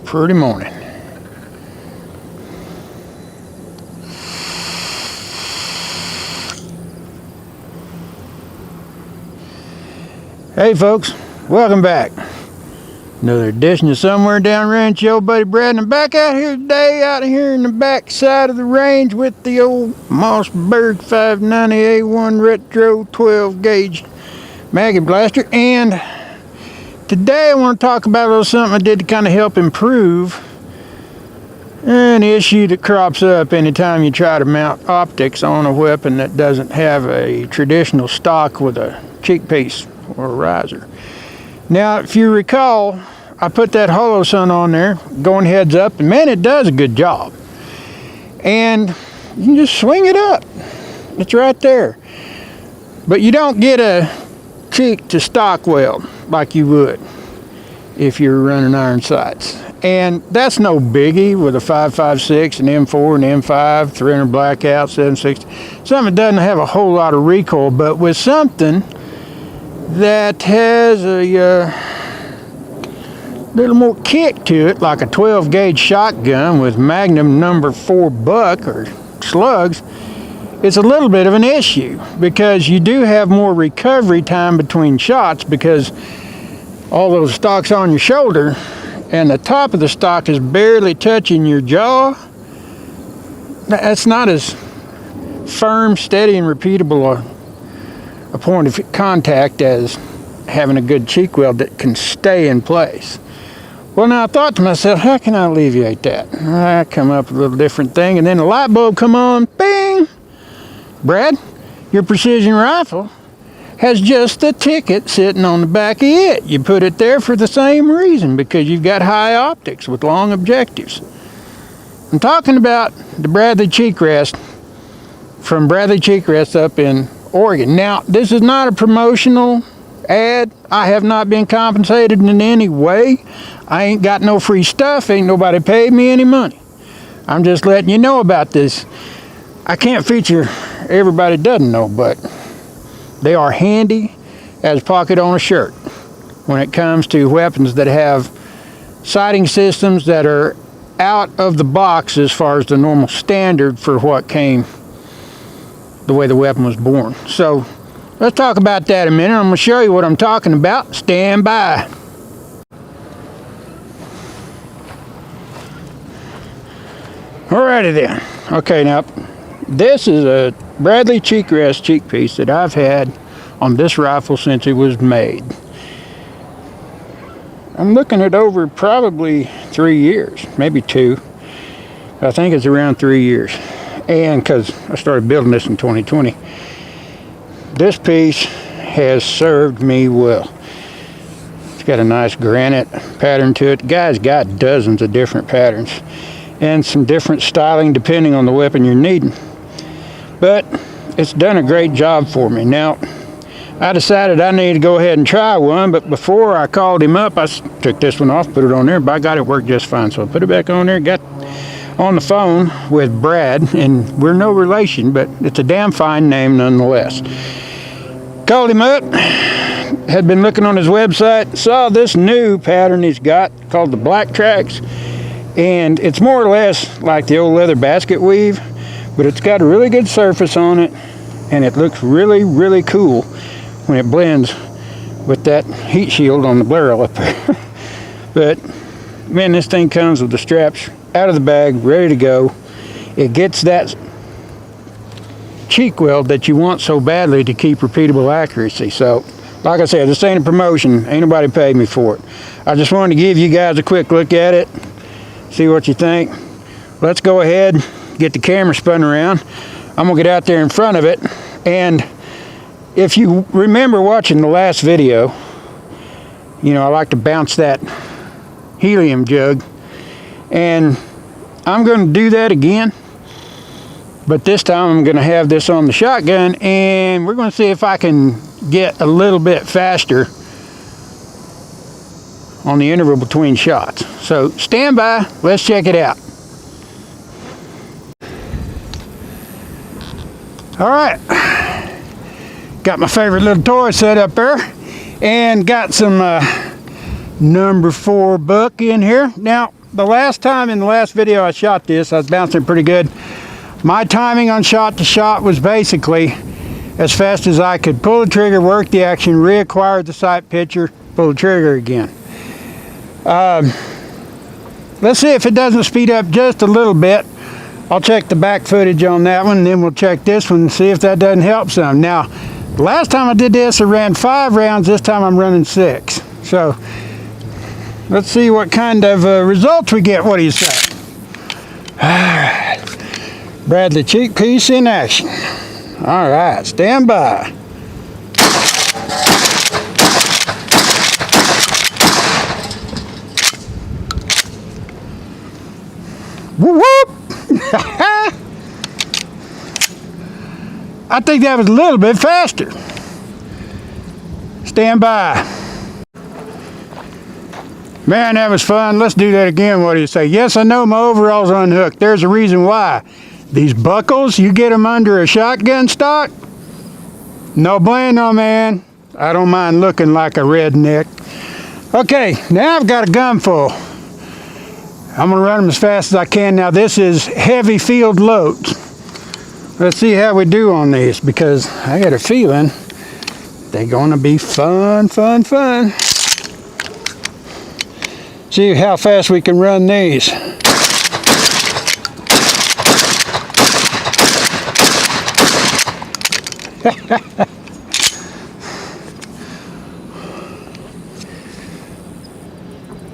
Pretty morning. Hey folks, welcome back. Another edition of Somewhere Down Range. Your buddy Brad, and I'm back out here today, out here in the back side of the range with the old Mossberg M590A1 Retro 12 gauge maggot blaster. And today I want to talk about a little something I did to kind of help improve an issue that crops up anytime you try to mount optics on a weapon that doesn't have a traditional stock with a cheek piece or a riser. Now, if you recall, I put that Holosun on there, going heads up, and man, it does a good job. And you can just swing it up. It's right there. But you don't get a cheek to stock weld like you would if you're running iron sights. And that's no biggie with a 5.56, an M4, an M5, 300 blackout, 760. Something that doesn't have a whole lot of recoil, but with something that has a little more kick to it, like a 12 gauge shotgun with Magnum number 4 buck or slugs, it's a little bit of an issue because you do have more recovery time between shots because all those stocks on your shoulder and the top of the stock is barely touching your jaw. That's not as firm, steady, and repeatable a point of contact as having a good cheek weld that can stay in place. Well, now I thought to myself, how can I alleviate that? I come up with a little different thing, and then the light bulb come on, bing! Brad, your precision rifle has just a ticket sitting on the back of it. You put it there for the same reason, because you've got high optics with long objectives. I'm talking about the Bradley Cheek Rest from Bradley Cheek Rest up in Oregon. Now, this is not a promotional ad. I have not been compensated in any way. I ain't got no free stuff. Ain't nobody paid me any money. I'm just letting you know about this. I can't feature everybody doesn't know, but they are handy as pocket on a shirt when it comes to weapons that have sighting systems that are out of the box as far as the normal standard for what came the way the weapon was born. So let's talk about that in a minute. I'm going to show you what I'm talking about. Stand by. Alrighty then. Okay, now this is a Bradley Cheek Rest cheek piece that I've had on this rifle since it was made. I'm looking at over probably 3 years, maybe 2. I think it's around 3 years. And because I started building this in 2020, this piece has served me well. It's got a nice granite pattern to it. The guy's got dozens of different patterns and some different styling depending on the weapon you're needing. But it's done a great job for me. Now, I decided I needed to go ahead and try one, but before I called him up, I took this one off, put it on there. By God, it worked just fine. So I put it back on there, got on the phone with Brad, and we're no relation, but it's a damn fine name nonetheless. Called him up, had been looking on his website, saw this new pattern he's got called the Black Tracks, and it's more or less like the old leather basket weave, but it's got a really good surface on it, and it looks really, really cool when it blends with that heat shield on the barrel up there. But man, this thing comes with the straps out of the bag, ready to go. It gets that cheek weld that you want so badly to keep repeatable accuracy. So, like I said, this ain't a promotion. Ain't nobody paid me for it. I just wanted to give you guys a quick look at it, see what you think. Let's go ahead, get the camera spun around. I'm gonna get out there in front of it, and if you remember watching the last video, you know, I like to bounce that helium jug, and I'm going to do that again, but this time I'm going to have this on the shotgun, and we're going to see if I can get a little bit faster on the interval between shots. So stand by, let's check it out. All right, got my favorite little toy set up there, and got some number 4 buck in here. Now, the last time in the last video I shot this, I was bouncing pretty good. My timing on shot to shot was basically as fast as I could pull the trigger, work the action, reacquire the sight picture, pull the trigger again. Let's see if it doesn't speed up just a little bit. I'll check the back footage on that one, and then we'll check this one and see if that doesn't help some. Now, the last time I did this, I ran 5 rounds. This time I'm running 6. So, let's see what kind of results we get. What do you say? Alright. Bradley cheek piece in action. Alright, stand by. Whoop whoop! I think that was a little bit faster. Stand by. Man, that was fun. Let's do that again. What do you say? Yes, I know my overall's unhooked. There's a reason why. These buckles, you get them under a shotgun stock? No bueno, man. I don't mind looking like a redneck. Okay, now I've got a gun full. I'm going to run them as fast as I can. Now this is heavy field loads. Let's see how we do on these, because I got a feeling they're going to be fun, fun, fun. See how fast we can run these.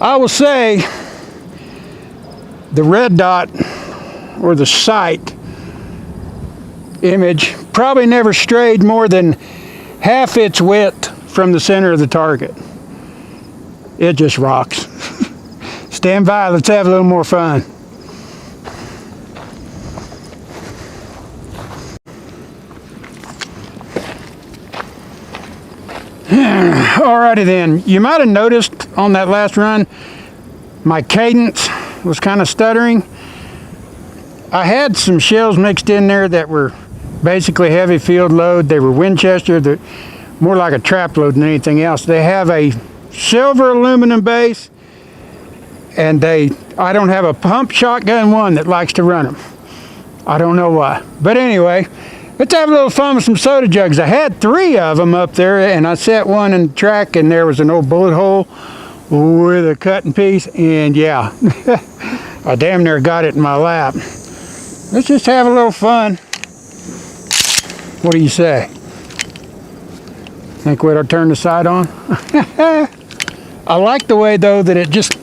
I will say the red dot or the sight image probably never strayed more than half its width from the center of the target. It just rocks. Stand by, let's have a little more fun. Alrighty then, you might have noticed on that last run my cadence was kind of stuttering. I had some shells mixed in there that were basically heavy field load. They were Winchester, they're more like a trap load than anything else. They have a silver aluminum base, and I don't have a pump shotgun one that likes to run them. I don't know why. But anyway, let's have a little fun with some soda jugs. I had 3 of them up there, and I set one in the track, and there was an old bullet hole with a cutting piece, and yeah, I damn near got it in my lap. Let's just have a little fun. What do you say? Think we'd turn the sight on? I like the way though that it just,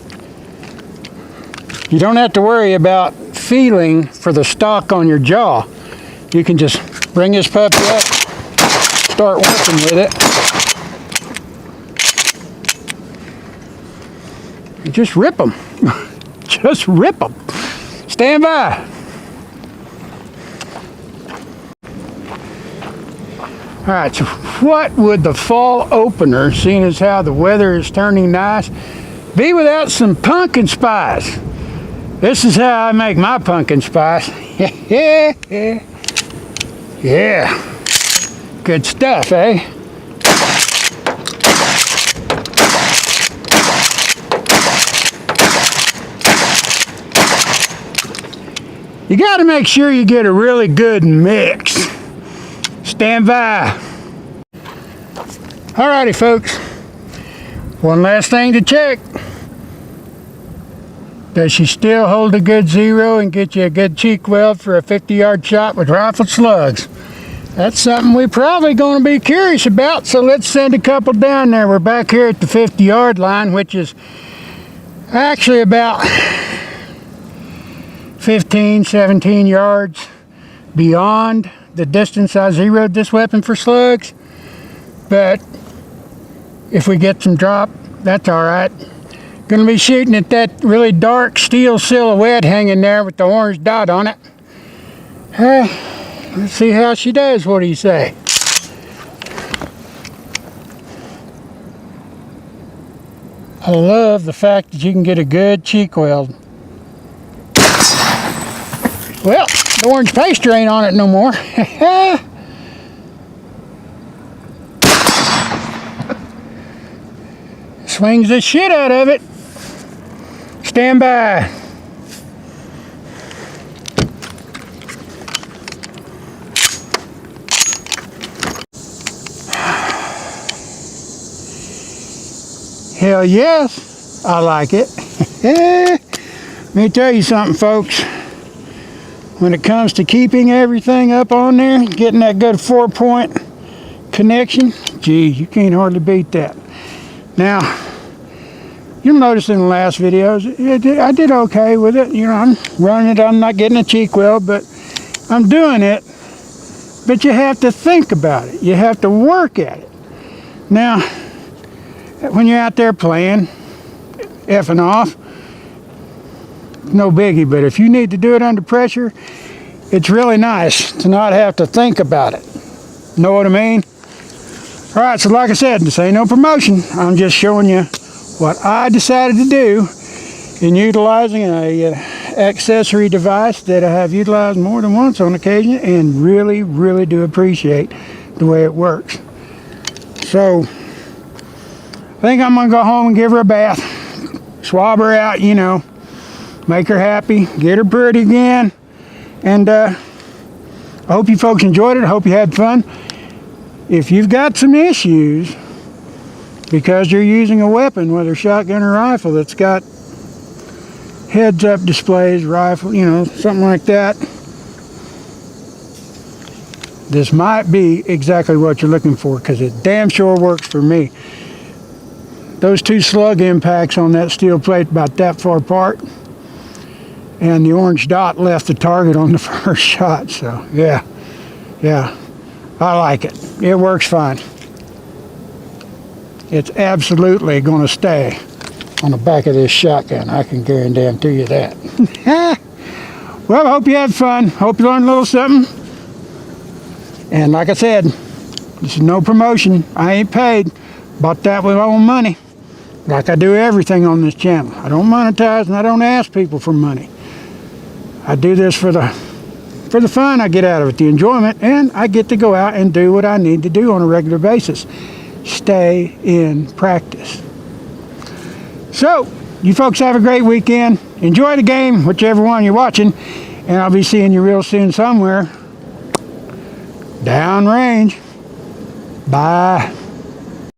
you don't have to worry about feeling for the stock on your jaw. You can just bring this puppy up, start working with it, and just rip them. Just rip them. Stand by. All right, so what would the fall opener, seeing as how the weather is turning nice, be without some pumpkin spice? This is how I make my pumpkin spice. Yeah. Good stuff, eh? You got to make sure you get a really good mix. Stand by. Alrighty, folks. One last thing to check. Does she still hold a good 0 and get you a good cheek weld for a 50-yard shot with rifled slugs? That's something we're probably going to be curious about, so let's send a couple down there. We're back here at the 50-yard line, which is actually about 15, 17 yards beyond the distance I zeroed this weapon for slugs. But if we get some drop, that's all right. Gonna be shooting at that really dark steel silhouette hanging there with the orange dot on it. Let's see how she does. What do you say? I love the fact that you can get a good cheek weld. Well, the orange paste ain't on it no more. swings the shit out of it. Stand by. Hell yes, I like it. Let me tell you something, folks. When it comes to keeping everything up on there, getting that good 4-point connection, gee, you can't hardly beat that. Now, you'll notice in the last videos, I did okay with it. You know, I'm running it, I'm not getting a cheek weld, but I'm doing it. But you have to think about it. You have to work at it. Now, when you're out there playing, effing off, no biggie, but if you need to do it under pressure, it's really nice to not have to think about it. Know what I mean? All right, so like I said, this ain't no promotion. I'm just showing you what I decided to do in utilizing a accessory device that I have utilized more than once on occasion and really, really do appreciate the way it works. So, I think I'm gonna go home and give her a bath, swab her out, you know, make her happy, get her pretty again, and I hope you folks enjoyed it. I hope you had fun. If you've got some issues because you're using a weapon, whether shotgun or rifle, that's got heads-up displays, rifle, you know, something like that, this might be exactly what you're looking for, because it damn sure works for me. Those two slug impacts on that steel plate about that far apart, and the orange dot left the target on the first shot. So yeah, I like it. It works fine. It's absolutely going to stay on the back of this shotgun. I can guarantee you that. Well, I hope you had fun. Hope you learned a little something. And like I said, this is no promotion. I ain't paid. Bought that with my own money. Like I do everything on this channel. I don't monetize and I don't ask people for money. I do this for the fun I get out of it, the enjoyment, and I get to go out and do what I need to do on a regular basis. Stay in practice. So, you folks have a great weekend. Enjoy the game, whichever one you're watching, and I'll be seeing you real soon somewhere. Downrange. Bye.